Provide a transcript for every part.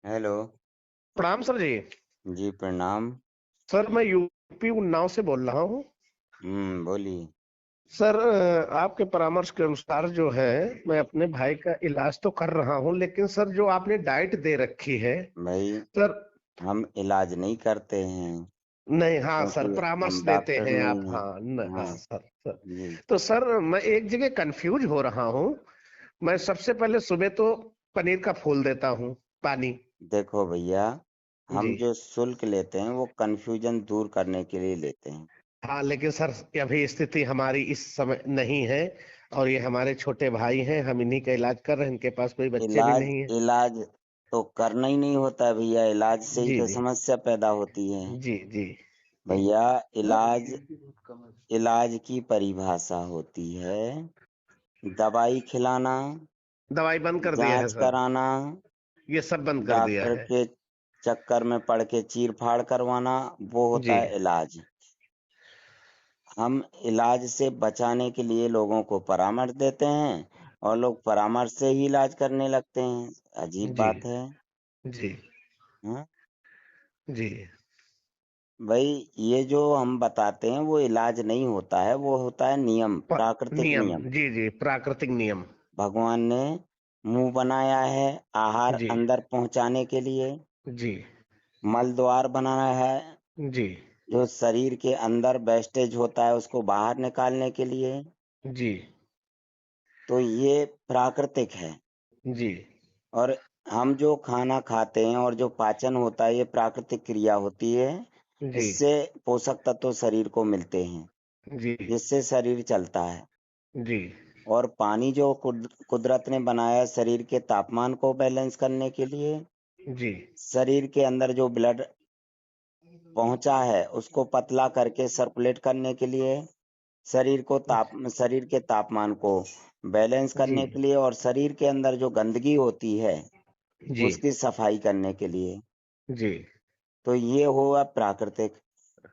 Hello. प्रणाम sir जी। जी प्रणाम। Sir मैं यूपी उन्नाव से बोल रहा हूँ। बोलिए। सर आपके परामर्श के अनुसार जो है मैं अपने भाई का इलाज तो कर रहा हूँ, लेकिन सर जो आपने डाइट दे रखी है भाई, सर। हम इलाज नहीं करते हैं नहीं, हाँ सर, क्योंकि परामर्श हम देते डॉक्टर हैं आप। नहीं हैं। हाँ हाँ। हाँ सर सर। जी। तो सर मैं एक जगह कंफ्यूज हो रहा हूँ। मैं सबसे पहले सुबह तो पनीर का फूल देता हूँ, पानी। देखो भैया, जी। हम जो शुल्क लेते हैं वो कन्फ्यूजन दूर करने के लिए लेते हैं। हाँ, लेकिन सर अभी स्थिति हमारी इस समय नहीं है, और ये हमारे छोटे भाई हैं, हम इन्हीं का इलाज कर रहे हैं, इनके पास कोई बच्चे भी इलाज नहीं है। इलाज तो करना ही नहीं होता है भैया, इलाज से ही जी तो जी। समस्या पैदा होती है। जी जी। भैया, इलाज इलाज की परिभाषा होती है दवाई खिलाना, दवाई बंद कर दिया है जांच सर। कराना, ये सब बंद कर दिया डॉक्टर है। के चक्कर में पड़ के चीर-फाड़ करवाना, वो होता जी है इलाज। हम इलाज से बचाने के लिए लोगों को परामर्श देते हैं और लोग परामर्श से ही इलाज करने लगते हैं। अजीब जी। बात है। जी। हाँ? जी। भाई, ये जो हम बताते हैं वो इलाज नहीं होता है, वो होता है नियम, प्राकृतिक नियम, नियम। जी जी, प्राकृतिक नियम। भगवान ने मुंह बनाया है आहार जी अंदर पहुंचाने के लिए, जी। मल द्वार बनाया है जी जो शरीर के अंदर वेस्टेज होता है उसको बाहर निकालने के लिए। जी। तो ये प्राकृतिक है। जी और हम जो खाना खाते हैं और जो पाचन होता है ये प्राकृतिक क्रिया होती है। जी। इससे पोषक तत्व शरीर को मिलते हैं, जी जिससे शरीर चलता है। जी। और पानी जो कुदरत ने बनाया है शरीर के तापमान को बैलेंस करने के लिए, जी शरीर के अंदर जो ब्लड पहुंचा है उसको पतला करके सर्कुलेट करने के लिए, शरीर के तापमान को बैलेंस जी। करने के लिए और शरीर के अंदर जो गंदगी होती है जी उसकी सफाई करने के लिए। जी। तो ये हुआ प्राकृतिक।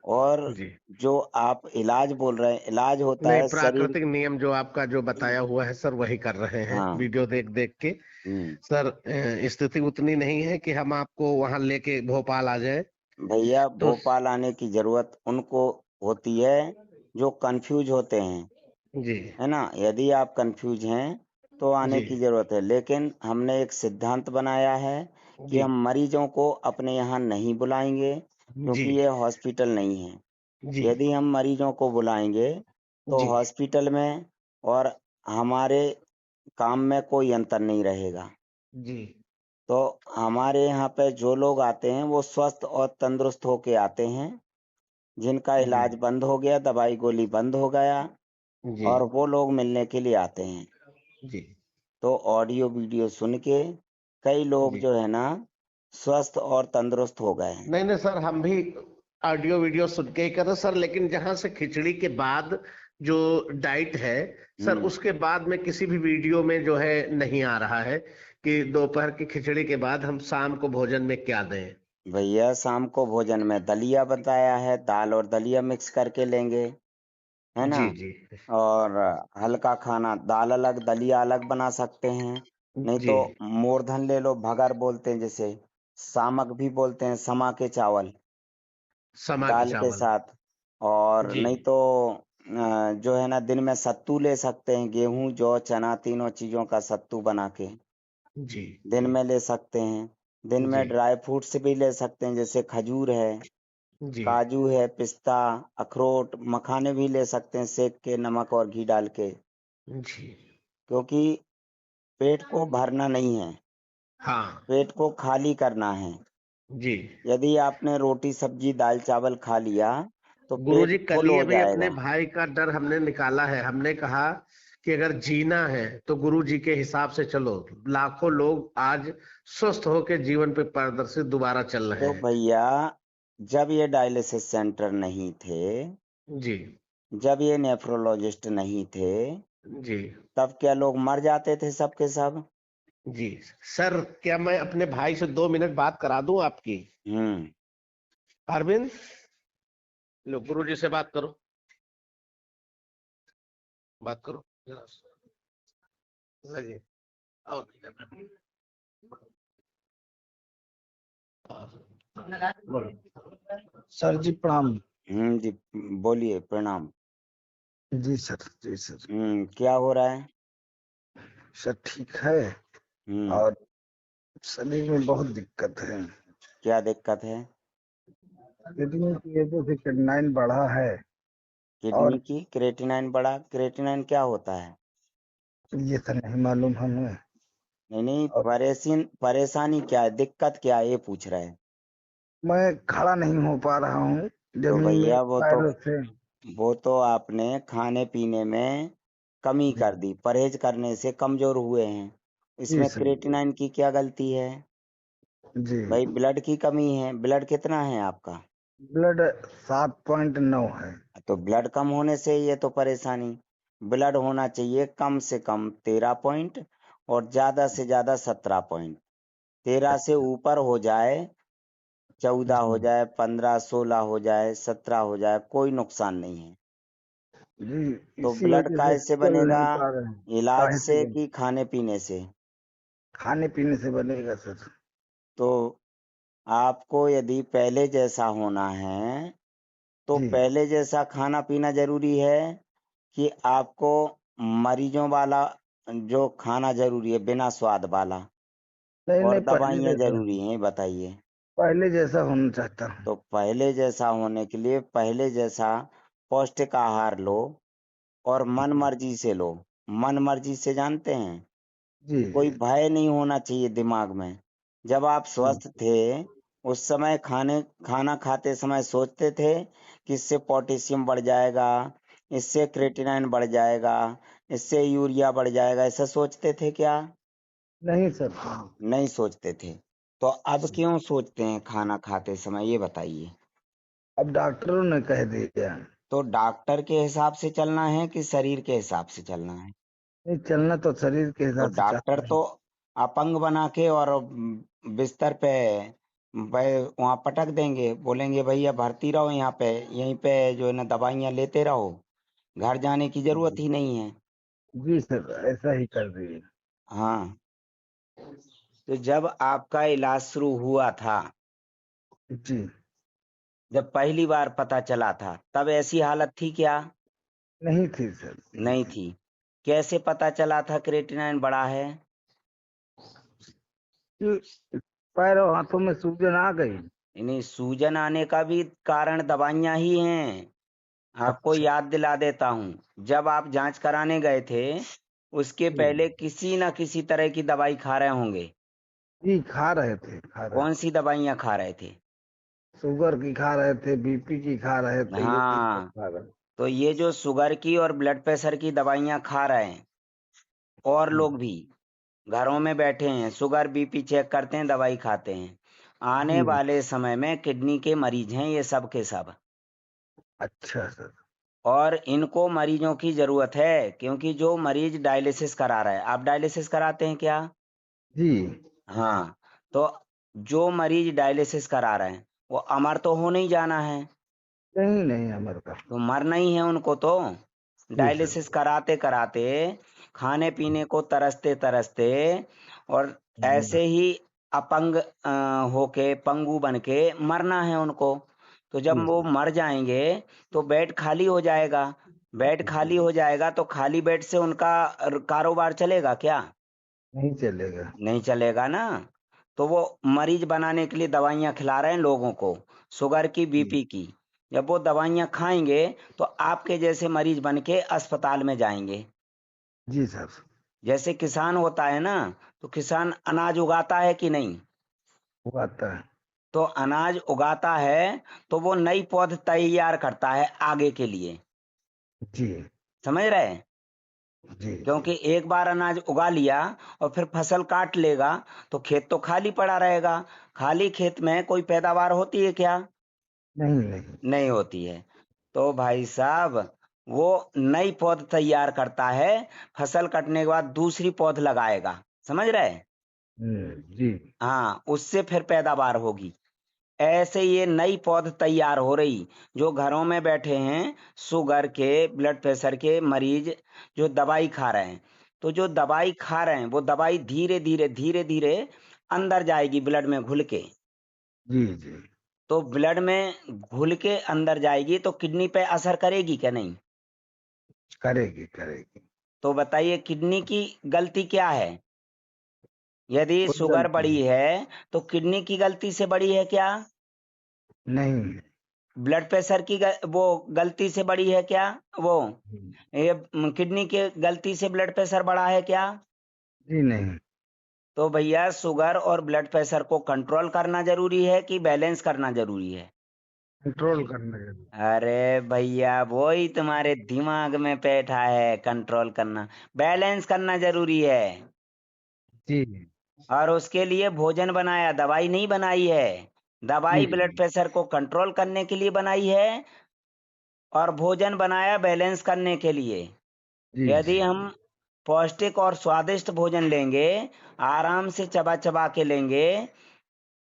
और जी। जो आप इलाज बोल रहे हैं, इलाज होता नहीं, है शरीर। प्राकृतिक नियम जो आपका जो बताया हुआ है सर, वही कर रहे हैं हाँ। वीडियो देख देख के। हम्म। सर स्थिति उतनी नहीं है कि हम आपको वहां लेके भोपाल आ जाए। भैया, तो भोपाल आने की जरूरत उनको होती है जो कंफ्यूज होते हैं, जी है ना। यदि आप कंफ्यूज हैं तो आने जी। की जरूरत है, लेकिन हमने एक सिद्धांत बनाया है कि जी हम मरीजों को अपने यहाँ नहीं बुलाएंगे जी। क्योंकि ये हॉस्पिटल नहीं है। जी यदि हम मरीजों को बुलाएंगे तो जी। हॉस्पिटल में और हमारे काम में कोई अंतर नहीं रहेगा। जी तो हमारे यहाँ पे जो लोग आते हैं वो स्वस्थ और तंदुरुस्त होके आते हैं, जिनका जी। इलाज बंद हो गया, दवाई गोली बंद हो गया, जी और वो लोग मिलने के लिए आते हैं। जी। तो ऑडियो वीडियो सुन के कई लोग जी। जो है ना स्वस्थ और तंदुरुस्त हो गए हैं। नहीं नहीं सर, हम भी ऑडियो वीडियो सुन के ही कर रहे सर, लेकिन जहां से खिचड़ी के बाद जो डाइट है सर, हम्म। उसके बाद में किसी भी वीडियो में जो है नहीं आ रहा है कि दोपहर की खिचड़ी के बाद हम शाम को भोजन में क्या दें। भैया, शाम को भोजन में दलिया बताया है, दाल और दलिया मिक्स करके लेंगे, है ना। जी जी। और हल्का खाना, दाल अलग दलिया अलग बना सकते हैं। नहीं जी। तो मूर्धन ले लो, भगर बोलते हैं जिसे, सामक भी बोलते हैं, समा के चावल समा के दाल के चावल। साथ। और जी नहीं तो जो है ना दिन में सत्तू ले सकते हैं, गेहूं जौ चना तीनों चीजों का सत्तू बना के जी। दिन जी में ले सकते हैं। दिन जी। में ड्राई फ्रूट्स भी ले सकते हैं, जैसे खजूर है, जी काजू है, पिस्ता, अखरोट, मखाने भी ले सकते हैं सेक के नमक और घी डाल के। जी। क्योंकि पेट को भरना नहीं है, हाँ। पेट को खाली करना है। जी। यदि आपने रोटी सब्जी दाल चावल खा लिया तो पेट गुरुजी, कल फुल ही हो अभी अपने जाएगा। भाई का डर हमने निकाला है। हमने कहा कि अगर जीना है तो गुरु जी के हिसाब से चलो। लाखों लोग आज स्वस्थ होकर जीवन पे पारदर्शी दोबारा चल रहे तो हैं। भैया, जब ये डायलिसिस सेंटर नहीं थे, जी जब ये नेफ्रोलॉजिस्ट नहीं थे, जी। तब क्या लोग मर जाते थे सबके सब। जी सर, क्या मैं अपने भाई से 2 मिनट बात करा दूं आपकी? हम्म। अरविंद, लो गुरु जी से बात करो। बात करो जरा। लगे। और सर जी प्रणाम। जी बोलिए। प्रणाम। जी सर, जी सर। क्या हो रहा है? सर ठीक है और शरीर में बहुत दिक्कत है। क्या दिक्कत है? किडनी की वजह से क्रेटिनाइन बढ़ा है किडनी और की क्रेटिनाइन बढ़ा? क्रेटिनाइन क्या होता है? ये सर नहीं मालूम हमें। नहीं नहीं, और परेशानी क्या है, दिक्कत क्या है, ये पूछ रहे हैं। मैं खड़ा नहीं हो पा रहा हूँ तो जमीन में भैया पैरों से। वो तो आपने खाने पीने में कमी जी कर दी, परहेज करने से कमजोर हुए हैं। जी इसमें सर। क्रेटिनाइन की क्या गलती है? जी भाई ब्लड की कमी है। ब्लड कितना है आपका? ब्लड 7.9 है। तो ब्लड कम होने से ये तो परेशानी। ब्लड होना चाहिए कम से कम 13 पॉइंट और ज्यादा से ज्यादा 17 पॉइंट। 13 से ऊपर हो जाए, 14 हो जी जाए, 15, 16 हो जाए, 17 हो जाए, कोई नुकसान नहीं है। जी तो इसी ब्लड वजह से काय से चल बनेगा? नहीं पा रहे हैं। इलाज काहे से से बने? कि खाने पीने से? खाने पीने से बनेगा सर। तो आपको यदि पहले जैसा होना है तो जी पहले जैसा खाना पीना जरूरी है कि आपको मरीजों वाला जो खाना जरूरी है, बिना स्वाद वाला, नहीं और नहीं, दवाइयाँ जरूरी हैं, बताइए। पहले जैसा होना चाहता हूँ। तो पहले जैसा होने के लिए पहले जैसा पौष्टिक आहार लो और मन जी मर्जी से लो। मन मर्जी से जानते हैं? जी कोई जी भय नहीं होना चाहिए दिमाग में। जब आप जी स्वस्थ थे उस समय खाना खाते समय सोचते थे कि इससे पोटेशियम बढ़ जाएगा, इससे क्रेटिनाइन बढ़ जाएगा, इससे यूरिया बढ़ जाएगा, ऐसा सोचते थे क्या? नहीं सर। नहीं सोचते थे। तो अब क्यों सोचते हैं खाना खाते समय, ये बताइए। अब डॉक्टरों ने कह दिया। तो डॉक्टर के हिसाब से चलना है कि शरीर के हिसाब से चलना है? नहीं, चलना तो शरीर के तो हिसाब से डॉक्टर चाहता तो है। अपंग बना के और बिस्तर पे वहां पटक देंगे, बोलेंगे भैया भर्ती रहो यहाँ पे, यहीं पे जो है ना दवाइयाँ लेते रहो, घर जाने की जरूरत ही नहीं है। जी सर, ऐसा ही कर दिए। हाँ। तो जब आपका इलाज शुरू हुआ था, जी जब पहली बार पता चला था, तब ऐसी हालत थी क्या? नहीं थी सर, नहीं नहीं थी। थी। कैसे पता चला था क्रेटिनाइन बढ़ा है? कि पैरों हाथों में सूजन आ गई। यानी सूजन आने का भी कारण दवाइयाँ ही हैं। आपको अच्छा। याद दिला देता हूँ, जब आप जांच कराने गए थे उसके जी पहले किसी न किसी तरह की दवाई खा रहे होंगे। जी खा रहे थे, खा रहे कौन थे। सी दवाइयाँ खा रहे थे? शुगर की खा रहे थे, बीपी की खा रहे थे, यही सब हाँ। खा रहे तो ये जो शुगर की और ब्लड प्रेशर की दवाइयाँ खा रहे हैं, और थे। लोग भी घरों में बैठे हैं, शुगर बीपी चेक करते हैं, दवाई खाते हैं, आने जी वाले समय में किडनी के मरीज हैं ये सब के सब। अच्छा सर। और इनको मरीजों की जरूरत है, क्योंकि जो मरीज डायलिसिस करा रहा है, आप डायलिसिस कराते हैं क्या? जी हाँ। तो जो मरीज डायलिसिस करा रहे हैं वो अमर तो हो नहीं जाना है, नहीं नहीं, हमारे का। तो मरना ही है उनको तो। जी सर। डायलिसिस कराते कराते, खाने पीने को तरसते तरसते, और जी ऐसे ही अपंग होके पंगु बन के मरना है उनको। तो जब जी वो मर जाएंगे तो बेड खाली हो जाएगा। बेड खाली जी, हो जाएगा तो खाली बेड से उनका कारोबार चलेगा क्या? नहीं चलेगा। नहीं चलेगा ना। तो वो मरीज बनाने के लिए दवाइयाँ खिला रहे हैं लोगों को, शुगर की, जी बीपी की। जब वो दवाइयाँ खाएंगे तो आपके जैसे मरीज बन के अस्पताल में जाएंगे। जी सर। जैसे किसान होता है ना, तो किसान अनाज उगाता है कि नहीं? वो आता है। तो अनाज उगाता है तो वो नई पौध तैयार करता है आगे के लिए। जी समझ रहे हैं? जी जी। क्योंकि एक बार अनाज उगा लिया और फिर फसल काट लेगा तो खेत तो खाली पड़ा रहेगा। खाली खेत में कोई पैदावार होती है क्या? नहीं नहीं। नहीं होती है। तो भाई साहब, वो नई पौध तैयार करता है, फसल कटने के बाद दूसरी पौध लगाएगा। समझ रहे हैं? जी हाँ, उससे फिर पैदावार होगी। ऐसे ये नई पौध तैयार हो रही, जो घरों में बैठे हैं शुगर के, ब्लड प्रेशर के मरीज, जो दवाई खा रहे हैं, तो जो दवाई खा रहे हैं वो दवाई धीरे धीरे धीरे धीरे अंदर जाएगी ब्लड में घुल के। जी जी तो ब्लड में घुल के अंदर जाएगी तो किडनी पे असर करेगी क्या? नहीं करेगी करेगी। तो बताइए किडनी की गलती क्या है? यदि कोई शुगर गलती बढ़ी है तो किडनी की गलती से बढ़ी है क्या? नहीं। ब्लड प्रेशर की वो गलती से बढ़ी है क्या? वो ये किडनी के गलती से ब्लड प्रेशर बढ़ा है क्या? जी नहीं। तो भैया शुगर और ब्लड प्रेशर को कंट्रोल करना जरूरी है कि बैलेंस करना जरूरी है? कंट्रोल करना जरूरी। अरे भैया वही तुम्हारे दिमाग में बैठा है, कंट्रोल करना, बैलेंस करना जरूरी है। जी और उसके लिए भोजन बनाया, दवाई नहीं बनाई है। दवाई जी ब्लड प्रेशर को कंट्रोल करने के लिए बनाई है और भोजन बनाया बैलेंस करने के लिए। जी यदि जी हम पौष्टिक और स्वादिष्ट भोजन लेंगे, आराम से चबा चबा के लेंगे,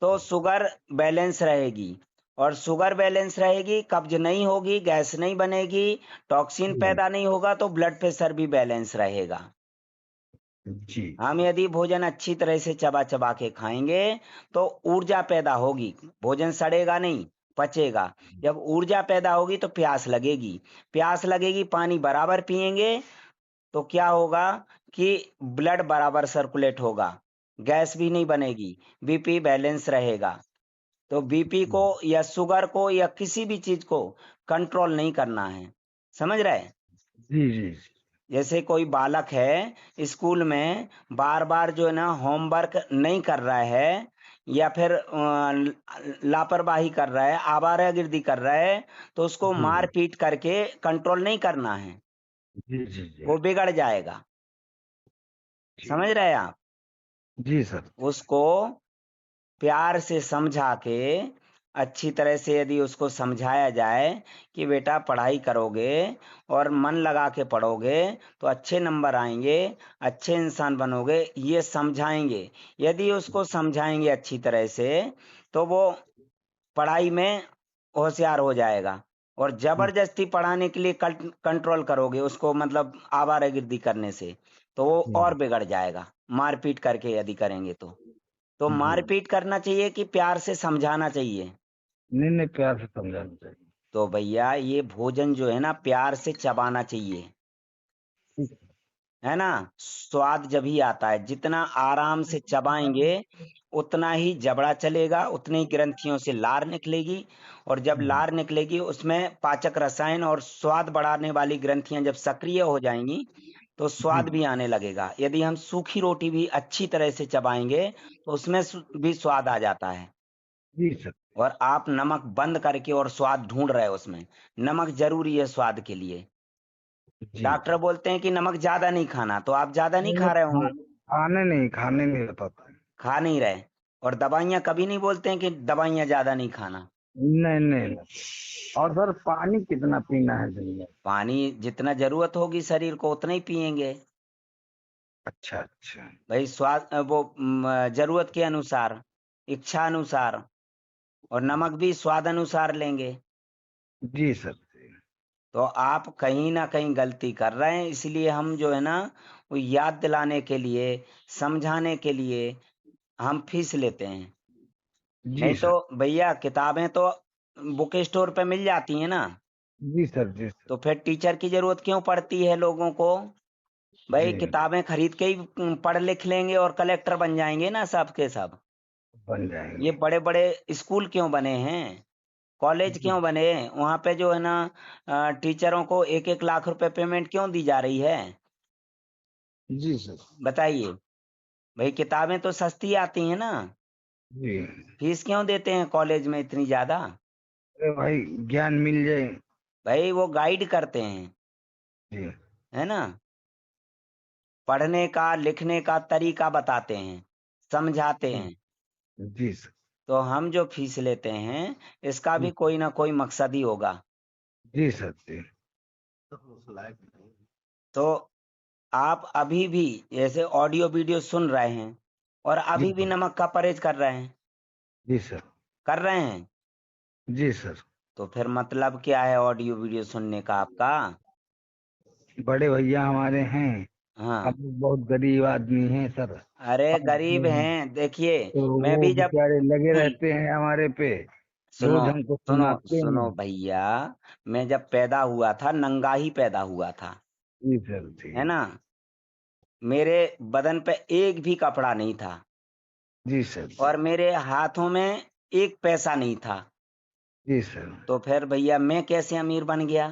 तो शुगर बैलेंस रहेगी। और शुगर बैलेंस रहेगी, कब्ज नहीं होगी, गैस नहीं बनेगी, टॉक्सिन जी पैदा नहीं होगा, तो ब्लड प्रेशर भी बैलेंस रहेगा। जी हम यदि भोजन अच्छी तरह से चबा चबा के खाएंगे तो ऊर्जा पैदा होगी। भोजन सड़ेगा नहीं, पचेगा। जब ऊर्जा पैदा होगी तो प्यास लगेगी, प्यास लगेगी, पानी बराबर पिएंगे तो क्या होगा कि ब्लड बराबर सर्कुलेट होगा, गैस भी नहीं बनेगी, बीपी बैलेंस रहेगा। तो बीपी को या शुगर को या किसी भी चीज को कंट्रोल नहीं करना है, समझ रहे? जी जी जैसे कोई बालक है स्कूल में बार बार जो है ना होमवर्क नहीं कर रहा है या फिर लापरवाही कर रहा है, आवारागर्दी कर रहा है, तो उसको जी मार पीट करके कंट्रोल नहीं करना है, जी जी जी वो बिगड़ जाएगा। जी समझ रहे हैं आप? जी सर। उसको प्यार से समझा के, अच्छी तरह से यदि उसको समझाया जाए कि बेटा पढ़ाई करोगे और मन लगा के पढ़ोगे तो अच्छे नंबर आएंगे, अच्छे इंसान बनोगे, ये समझाएंगे। यदि उसको समझाएंगे अच्छी तरह से तो वो पढ़ाई में होशियार हो जाएगा। और जबरदस्ती पढ़ाने के लिए कंट्रोल करोगे उसको, मतलब आवारागर्दी करने से, तो वो और बिगड़ जाएगा, मारपीट करके यदि करेंगे तो जी मारपीट करना चाहिए कि प्यार से समझाना चाहिए? नहीं नहीं, प्यार से समझाना चाहिए। तो भैया ये भोजन जो है ना प्यार से चबाना चाहिए, ठीक है ना? स्वाद जब ही आता है, जितना आराम से चबाएंगे उतना ही जबड़ा चलेगा, उतनी ही ग्रंथियों से लार निकलेगी। और जब लार निकलेगी उसमें पाचक रसायन और स्वाद बढ़ाने वाली ग्रंथियां जब सक्रिय हो जाएंगी तो जी स्वाद भी आने लगेगा। यदि हम सूखी रोटी भी अच्छी तरह से चबाएंगे तो उसमें भी स्वाद आ जाता है। जी सर। और आप नमक बंद करके और स्वाद ढूंढ रहे हो उसमें, नमक जरूरी है स्वाद के लिए। जी डॉक्टर बोलते हैं कि नमक ज्यादा नहीं खाना, तो आप ज्यादा नहीं नहीं खा नहीं, रहे होंगे, खाने नहीं बताता है। खा नहीं रहे। और दवाइयां कभी नहीं बोलते हैं कि दवाइयां ज्यादा नहीं खाना। नहीं नहीं नहीं। और सर पानी कितना पीना है दिन में? पानी जितना जरूरत होगी शरीर को उतना ही पिएंगे अच्छा अच्छा। भाई, स्वाद वो जरूरत के अनुसार, इच्छा अनुसार। और नमक भी स्वाद अनुसार लेंगे। जी सर जी। तो आप कहीं ना कहीं गलती कर रहे हैं, इसलिए हम जो है ना वो याद दिलाने के लिए, समझाने के लिए हम फीस लेते हैं। जी नहीं तो सर। भैया किताबें तो बुक स्टोर पे मिल जाती हैं ना, जी सर जी सर। तो फिर टीचर की जरूरत क्यों पड़ती है लोगों को? भाई जी किताबें खरीद के ही पढ़ लिख लेंगे और कलेक्टर बन जाएंगे ना सब के सब। बन ये जाएंगे। बड़े बड़े स्कूल क्यों बने हैं, कॉलेज जी क्यों बने? वहां पे जो है ना टीचरों को 1-1 लाख रुपए पेमेंट क्यों दी जा रही है? जी सर। बताइए। भाई किताबें तो सस्ती आती हैं ना, जी फीस क्यों देते हैं कॉलेज में इतनी ज्यादा? अरे भाई, ज्ञान मिल जाए। भाई वो गाइड करते हैं, जी है ना, पढ़ने का लिखने का तरीका बताते हैं, समझाते जी हैं। जी सर। तो हम जो फीस लेते हैं इसका भी कोई ना कोई मकसद ही होगा। जी सर जी। तो आप अभी भी जैसे ऑडियो वीडियो सुन रहे हैं और जी अभी भी नमक का परहेज कर रहे हैं, जी सर। कर रहे हैं, जी सर। तो फिर मतलब क्या है ऑडियो वीडियो सुनने का आपका? बड़े भैया हमारे हैं। हाँ। हम लोग बहुत गरीब आदमी हैं सर। अरे और गरीब हैं, देखिए तो मैं वो भी जब बेचारे लगे रहते हैं हमारे पे। सुनो रोज हमको सुनो सुनाते सुनो हैं। भैया, मैं जब पैदा हुआ था नंगा ही पैदा हुआ था, जी सर जी। है ना। मेरे बदन पे एक भी कपड़ा नहीं था जी सर और जी। मेरे हाथों में एक पैसा नहीं था। जी सर। तो फिर भैया मैं कैसे अमीर बन गया?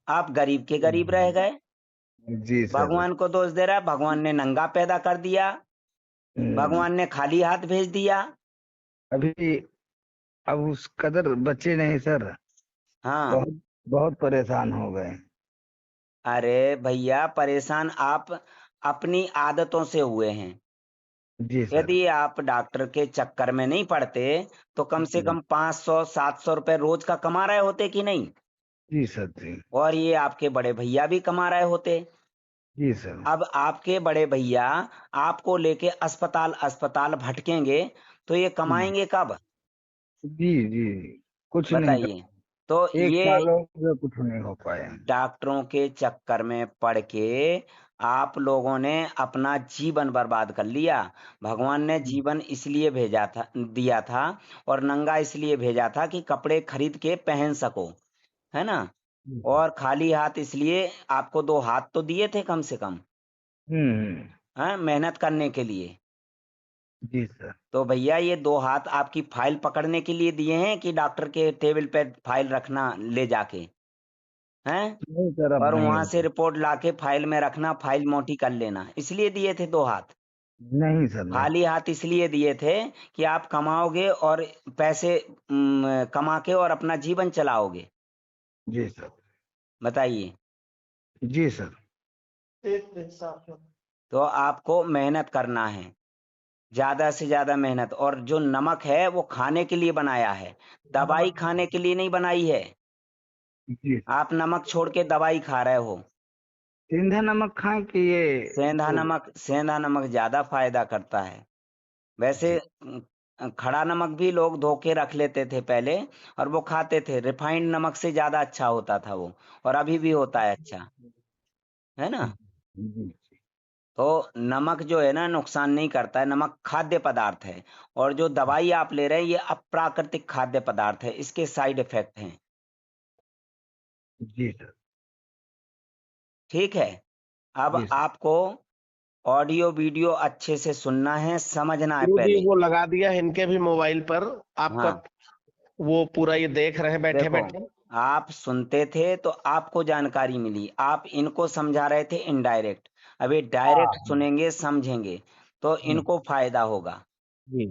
आप गरीब के गरीब रह गए। जी सर। भगवान को दोष दे रहा है, भगवान ने नंगा पैदा कर दिया, हम्म, भगवान ने खाली हाथ भेज दिया। अभी अब उस कदर बचे नहीं सर। हाँ। बहुत बहुत परेशान हो गए। अरे भैया परेशान आप अपनी आदतों से हुए हैं। जी सर। यदि आप डॉक्टर के चक्कर में नहीं पड़ते तो कम से जी कम 500-700 रुपए रोज का कमा रहे होते कि नहीं? जी सर जी। और ये आपके बड़े भैया भी कमा रहे होते। जी सर। अब आपके बड़े भैया आपको लेके अस्पताल अस्पताल भटकेंगे तो ये हम्म, कमाएंगे कब? जी जी। कुछ नहीं बताइए। कर। तो एक ये साल हो गया कुछ नहीं हो पाया। डॉक्टरों के चक्कर में पड़ के आप लोगों ने अपना जीवन बर्बाद कर लिया। भगवान ने जीवन इसलिए भेजा था, दिया था और नंगा इसलिए भेजा था कि कपड़े खरीद के पहन सको, है ना। जी सर। और खाली हाथ इसलिए आपको 2 हाथ तो दिए थे कम से कम, हम्म। हैं, मेहनत करने के लिए। जी सर। तो भैया ये 2 हाथ आपकी फाइल पकड़ने के लिए दिए हैं कि डॉक्टर के टेबल पे फाइल रखना ले जाके, हैं, नहीं सर अब और नहीं वहां से होगा। रिपोर्ट लाके फाइल में रखना, फाइल मोटी कर लेना, इसलिए दिए थे 2 हाथ। नहीं सर नहीं। खाली हाथ इसलिए दिए थे कि आप कमाओगे और पैसे कमा के और अपना जीवन चलाओगे। जी सर। बताइए। जी सर। तो आपको मेहनत करना है, ज्यादा से ज्यादा मेहनत। और जो नमक है वो खाने के लिए बनाया है, दवाई खाने के लिए नहीं बनाई है। जी। आप नमक छोड़ के दवाई खा रहे हो। सिंधा नमक खाएं कि ये जो। सेंधा नमक ज्यादा फायदा करता है। वैसे जी। खड़ा नमक भी लोग धो के रख लेते थे पहले और वो खाते थे। रिफाइंड नमक से ज्यादा अच्छा होता था वो, और अभी भी होता है अच्छा, है ना। जी। तो नमक जो है ना नुकसान नहीं करता है, नमक खाद्य पदार्थ है। और जो दवाई आप ले रहे हैं ये अप्राकृतिक खाद्य पदार्थ है, इसके साइड इफेक्ट हैं। जी सर। ठीक है। अब जी सर। आपको ऑडियो वीडियो अच्छे से सुनना है, समझना है गुरु जी पहले। वो लगा दिया है इनके भी मोबाइल पर, आपका हाँ, वो पूरा ये देख रहे हैं बैठे देखो, बैठे। आप सुनते थे तो आपको जानकारी मिली, आप इनको समझा रहे थे इनडायरेक्ट। अभी डायरेक्ट हाँ। सुनेंगे समझेंगे तो हम्म, इनको फायदा होगा। जी।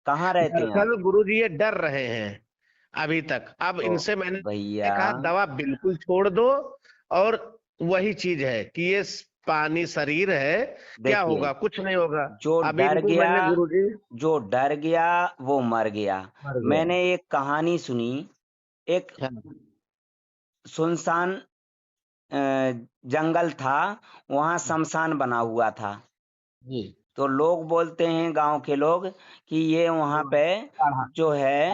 कहाँ रहते हैं आप? दरअसल गुरु जी ये डर रहे हैं अभी तक। अब तो इनसे मैंने भैया कहा दवा बिल्कुल छोड़ दो, और वही चीज है कि ये पानी शरीर है, क्या देखिए, होगा, कुछ नहीं होगा। जो अब डर इनको गया, मैंने गुरु जी जो डर गया वो मर गया। मर गया। मैंने एक कहानी सुनी। एक सुनसान अ, जंगल था, वहां शमशान बना हुआ था। जी। तो लोग बोलते हैं, गांव के लोग, कि ये वहां पे हाँ हाँ जो है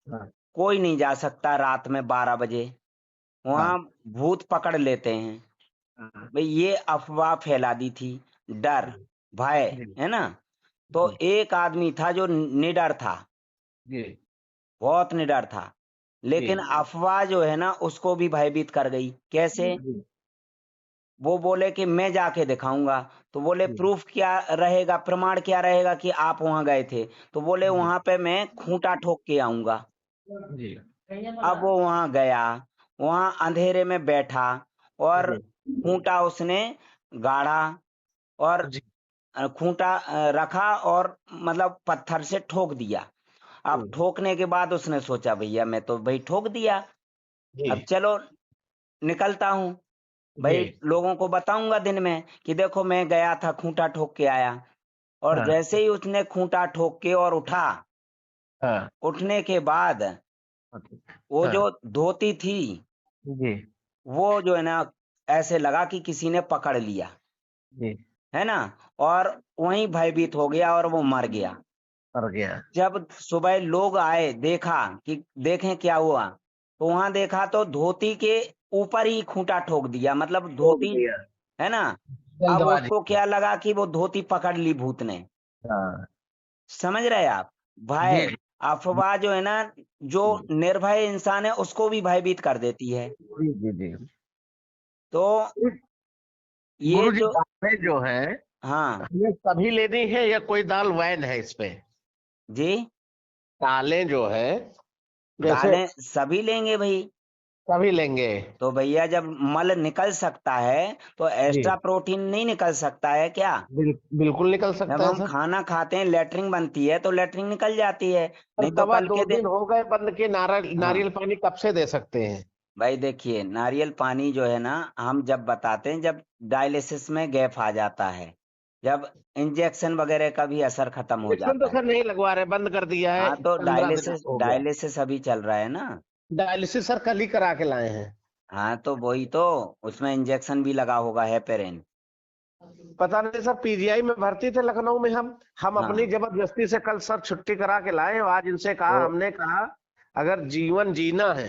हाँ कोई नहीं जा सकता रात में 12 बजे, हाँ वहां भूत पकड़ लेते हैं। हाँ। भाई ये अफवाह फैला दी थी, डर, जी भय, जी है ना। तो जी एक आदमी था जो निडर था, जी बहुत निडर था। जी लेकिन अफवाह जो है ना उसको भी भयभीत कर गई। कैसे? जी वो बोले कि मैं जाके दिखाऊंगा। तो बोले जी प्रूफ क्या रहेगा, प्रमाण क्या रहेगा कि आप वहां गए थे? तो बोले जी वहां पे मैं खूंटा ठोक के आऊंगा। जी अब वो वहां गया, वहां अंधेरे में बैठा और जी खूंटा उसने गाड़ा और जी खूंटा रखा और मतलब पत्थर से ठोक दिया। अब ठोकने के बाद उसने सोचा भैया मैं तो भाई ठोक दिया, जी अब चलो निकलता हूँ, जी। भाई लोगों को बताऊंगा दिन में कि देखो मैं गया था खूंटा ठोक के आया। और हाँ जैसे ही उसने खूंटा ठोक के और उठा, हाँ उठने के बाद वो हाँ। जो धोती थी जी वो जो है ना ऐसे लगा कि किसी ने पकड़ लिया, जी। है ना। और वहीं भयभीत हो गया और वो मर गया। मर गया। जब सुबह लोग आए, देखा कि देखें क्या हुआ, तो वहां देखा तो धोती के ऊपर ही खूंटा ठोक दिया, मतलब ठोक धोती, दिया। है ना। अब जल्दबाजी। उसको क्या लगा कि वो धोती पकड़ ली भूत ने। हाँ। समझ रहे आप? जी भय, अफवाह जो है ना, जो निर्भय इंसान है उसको भी भयभीत कर देती है। जी जी जी। तो ये गुरु जी जो, दालें जो है हाँ हमें सभी लेनी है या कोई दाल वैन है इसपे? जी, दालें जो है जैसे दालें सभी लेंगे भाई। सभी लेंगे? तो भैया जब मल निकल सकता है तो जी एक्स्ट्रा प्रोटीन नहीं निकल सकता है क्या? बिल्कुल निकल जब सकता है हम सर। खाना खाते हैं, लेटरिन बनती है तो लेटरिन निकल जाती है। पर नहीं तो दवा कल 2 के दिन, दिन हो गए बंद के, हाँ नारियल पानी कब से दे सकते हैं? भाई देखिए, नारियल पानी जो है ना, हम जब बताते हैं जब डायलिसिस में गैप आ जाता है, जब इंजेक्शन वगैरह का भी असर खत्म हो इंजेक्शन तो जाता है। सर नहीं लगवा रहे, बंद कर दिया है, हाँ तो 15 दिन डायलिसिस हो गया। डायलिसिस अभी चल रहा है ना। डायलिसिस सर कल ही करा के लाए हैं। हाँ तो वही तो, उसमें इंजेक्शन भी लगा होगा हेपेरिन। पता नहीं सर, पीजीआई में भर्ती थे लखनऊ में हम अपनी हाँ जबरदस्ती से कल सर छुट्टी करा के लाए और आज इनसे तो कहा, हमने कहा अगर जीवन जीना है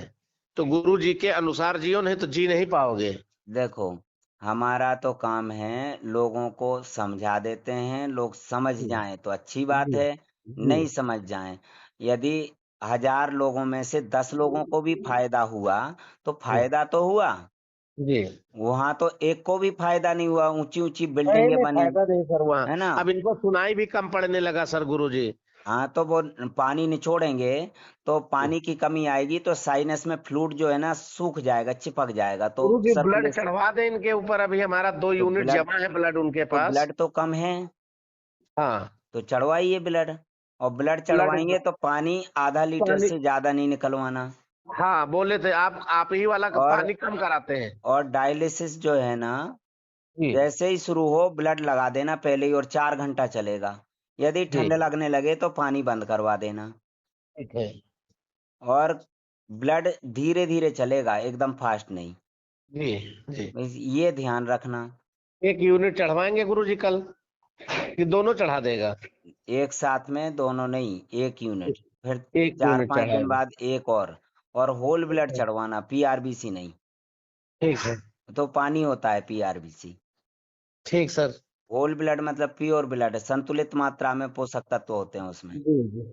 तो गुरु जी के अनुसार जियो, नहीं तो जी नहीं पाओगे। देखो, हमारा तो काम है लोगों को समझा देते हैं, लोग समझ जी जाएं तो अच्छी बात जी है, जी नहीं समझ जाएं, यदि 1000 लोगों में से 10 लोगों को भी फायदा हुआ तो फायदा तो हुआ। जी। वहां तो एक को भी फायदा नहीं हुआ, ऊंची ऊंची नहीं बिल्डिंगें नहीं, बनी, फायदा नहीं सर वहाँ। है ना। अब इनको सुनाई भी कम पड़ने लगा सर गुरु जी। हाँ तो वो पानी निचोड़ेंगे तो पानी की कमी आएगी तो साइनस में फ्लूइड जो है ना सूख जाएगा, चिपक जाएगा, तो गुरु जी ब्लड सर्कुलेशन, चढ़वा दें इनके ऊपर, अभी हमारा 2 यूनिट ब्लड, जमा है ब्लड उनके तो पास। ब्लड तो कम है, हाँ। तो चढ़वाइए ब्लड। और ब्लड ब्लड चढ़वाएंगे तो पानी आधा लीटर पानी, से ज्यादा नहीं निकलवाना। हाँ बोले थे आप ही वाला का और पानी कम कराते हैं। और डायलिसिस जो है ना, जी जैसे ही शुरू हो ब्लड लगा देना पहले ही, और 4 घंटा चलेगा। यदि जी। ठंड लगने लगे तो पानी बंद करवा देना। ठीक है। और ब्लड धीरे धीरे चलेगा, एकदम फास्ट नहीं। जी जी। बस ये ध्यान रखना। 1 यूनिट चढ़वाएंगे गुरु जी कल कि दोनों चढ़ा देगा? एक साथ में दोनों नहीं, 1 यूनिट, फिर एक चार यूनिट पांच दिन चढ़ाएगा। बाद एक और होल ब्लड चढ़वाना, पीआरबीसी नहीं। ठीक है। तो पानी होता है पीआरबीसी। ठीक सर। होल ब्लड मतलब प्योर ब्लड, संतुलित मात्रा में पोषक तत्व होते हैं उसमें। जी जी।